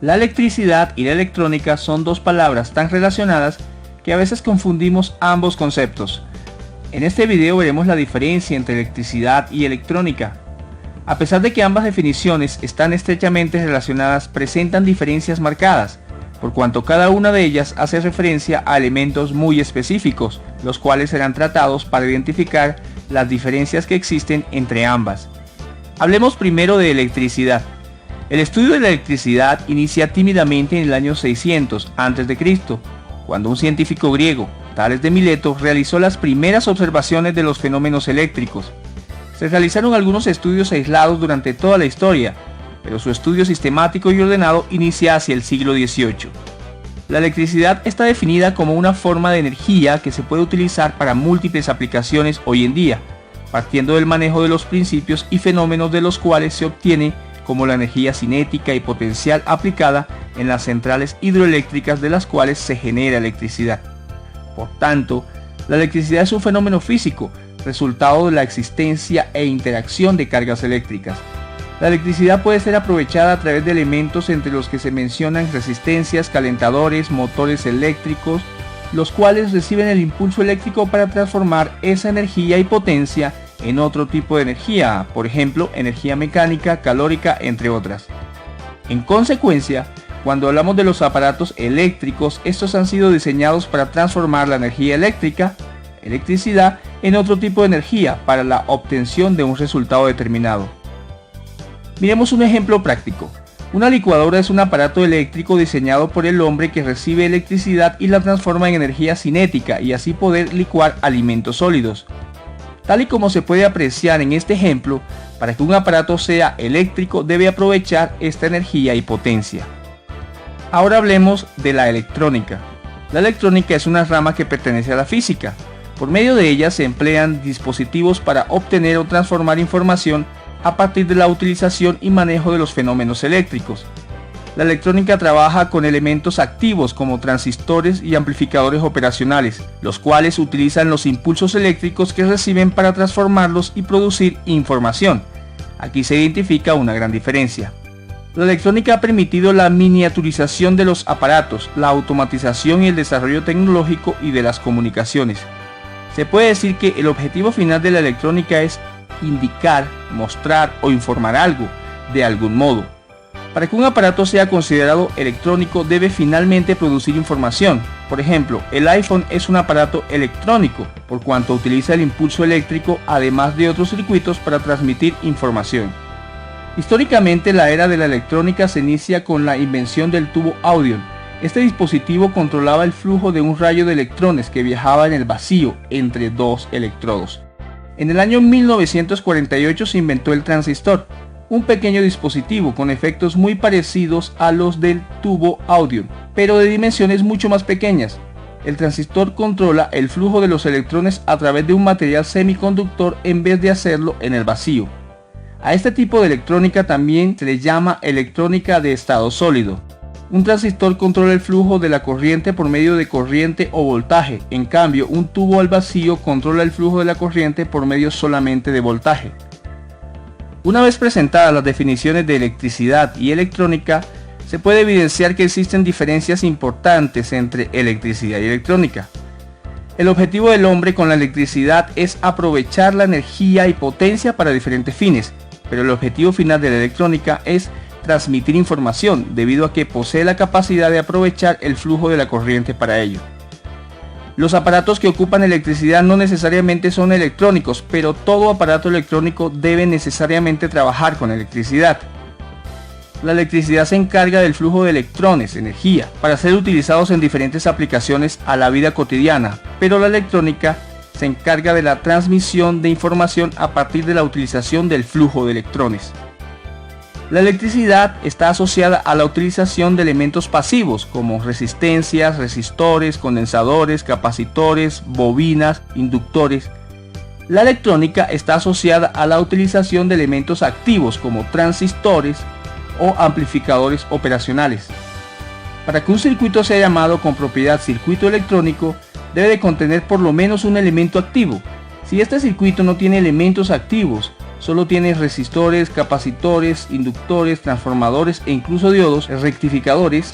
La electricidad y la electrónica son dos palabras tan relacionadas que a veces confundimos ambos conceptos. En este video veremos la diferencia entre electricidad y electrónica. A pesar de que ambas definiciones están estrechamente relacionadas, presentan diferencias marcadas, por cuanto cada una de ellas hace referencia a elementos muy específicos, los cuales serán tratados para identificar las diferencias que existen entre ambas. Hablemos primero de electricidad. El estudio de la electricidad inicia tímidamente en el año 600 a.C., cuando un científico griego, Tales de Mileto, realizó las primeras observaciones de los fenómenos eléctricos. Se realizaron algunos estudios aislados durante toda la historia, pero su estudio sistemático y ordenado inicia hacia el siglo XVIII. La electricidad está definida como una forma de energía que se puede utilizar para múltiples aplicaciones hoy en día, partiendo del manejo de los principios y fenómenos de los cuales se obtiene, como la energía cinética y potencial aplicada en las centrales hidroeléctricas de las cuales se genera electricidad. Por tanto, la electricidad es un fenómeno físico, resultado de la existencia e interacción de cargas eléctricas. La electricidad puede ser aprovechada a través de elementos entre los que se mencionan resistencias, calentadores, motores eléctricos, los cuales reciben el impulso eléctrico para transformar esa energía y potencia en otro tipo de energía, por ejemplo, energía mecánica, calórica, entre otras. En consecuencia, cuando hablamos de los aparatos eléctricos, estos han sido diseñados para transformar la energía eléctrica, electricidad, en otro tipo de energía para la obtención de un resultado determinado. Miremos un ejemplo práctico. Una licuadora es un aparato eléctrico diseñado por el hombre que recibe electricidad y la transforma en energía cinética y así poder licuar alimentos sólidos. Tal y como se puede apreciar en este ejemplo, para que un aparato sea eléctrico debe aprovechar esta energía y potencia. Ahora hablemos de la electrónica. La electrónica es una rama que pertenece a la física. Por medio de ella se emplean dispositivos para obtener o transformar información a partir de la utilización y manejo de los fenómenos eléctricos. La electrónica trabaja con elementos activos como transistores y amplificadores operacionales, los cuales utilizan los impulsos eléctricos que reciben para transformarlos y producir información. Aquí se identifica una gran diferencia. La electrónica ha permitido la miniaturización de los aparatos, la automatización y el desarrollo tecnológico y de las comunicaciones. Se puede decir que el objetivo final de la electrónica es indicar, mostrar o informar algo, de algún modo. Para que un aparato sea considerado electrónico debe finalmente producir información. Por ejemplo, el iPhone es un aparato electrónico, por cuanto utiliza el impulso eléctrico además de otros circuitos para transmitir información. Históricamente, la era de la electrónica se inicia con la invención del tubo Audion. Este dispositivo controlaba el flujo de un rayo de electrones que viajaba en el vacío entre dos electrodos. En el año 1948 se inventó el transistor, un pequeño dispositivo con efectos muy parecidos a los del tubo Audion, pero de dimensiones mucho más pequeñas. El transistor controla el flujo de los electrones a través de un material semiconductor en vez de hacerlo en el vacío. A este tipo de electrónica también se le llama electrónica de estado sólido. Un transistor controla el flujo de la corriente por medio de corriente o voltaje, en cambio un tubo al vacío controla el flujo de la corriente por medio solamente de voltaje. Una vez presentadas las definiciones de electricidad y electrónica, se puede evidenciar que existen diferencias importantes entre electricidad y electrónica. El objetivo del hombre con la electricidad es aprovechar la energía y potencia para diferentes fines, pero el objetivo final de la electrónica es transmitir información, debido a que posee la capacidad de aprovechar el flujo de la corriente para ello. Los aparatos que ocupan electricidad no necesariamente son electrónicos, pero todo aparato electrónico debe necesariamente trabajar con electricidad. La electricidad se encarga del flujo de electrones, energía, para ser utilizados en diferentes aplicaciones a la vida cotidiana, pero la electrónica se encarga de la transmisión de información a partir de la utilización del flujo de electrones. La electricidad está asociada a la utilización de elementos pasivos como resistencias, resistores, condensadores, capacitores, bobinas, inductores. La electrónica está asociada a la utilización de elementos activos como transistores o amplificadores operacionales. Para que un circuito sea llamado con propiedad circuito electrónico, debe de contener por lo menos un elemento activo. Si este circuito no tiene elementos activos, solo tiene resistores, capacitores, inductores, transformadores e incluso diodos, rectificadores,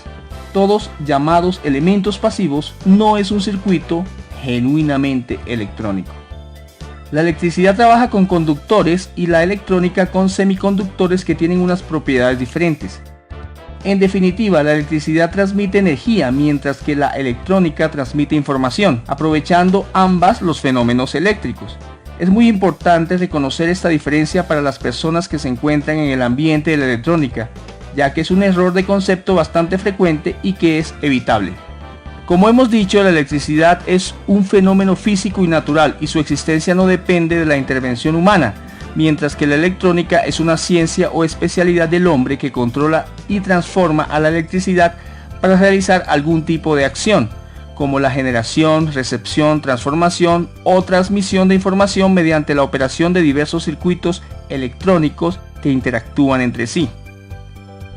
todos llamados elementos pasivos, no es un circuito genuinamente electrónico. La electricidad trabaja con conductores y la electrónica con semiconductores que tienen unas propiedades diferentes. En definitiva, la electricidad transmite energía, mientras que la electrónica transmite información, aprovechando ambas los fenómenos eléctricos. Es muy importante reconocer esta diferencia para las personas que se encuentran en el ambiente de la electrónica, ya que es un error de concepto bastante frecuente y que es evitable. Como hemos dicho, la electricidad es un fenómeno físico y natural y su existencia no depende de la intervención humana, mientras que la electrónica es una ciencia o especialidad del hombre que controla y transforma a la electricidad para realizar algún tipo de acción, como la generación, recepción, transformación o transmisión de información mediante la operación de diversos circuitos electrónicos que interactúan entre sí.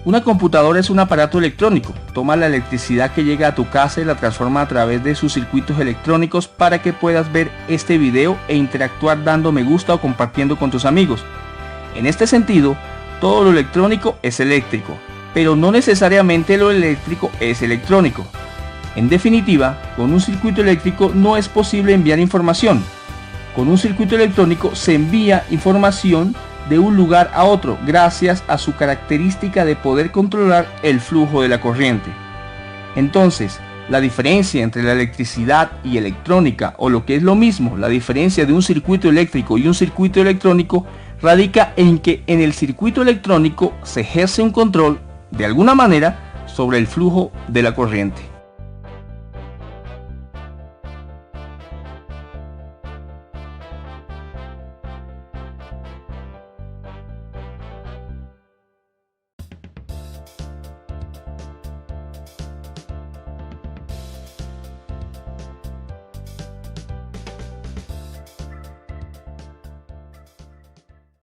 Una computadora es un aparato electrónico, toma la electricidad que llega a tu casa y la transforma a través de sus circuitos electrónicos para que puedas ver este video e interactuar dando me gusta o compartiendo con tus amigos. En este sentido, todo lo electrónico es eléctrico, pero no necesariamente lo eléctrico es electrónico. En definitiva, con un circuito eléctrico no es posible enviar información. Con un circuito electrónico se envía información de un lugar a otro gracias a su característica de poder controlar el flujo de la corriente. Entonces, la diferencia entre la electricidad y electrónica, o lo que es lo mismo, la diferencia de un circuito eléctrico y un circuito electrónico, radica en que en el circuito electrónico se ejerce un control, de alguna manera, sobre el flujo de la corriente.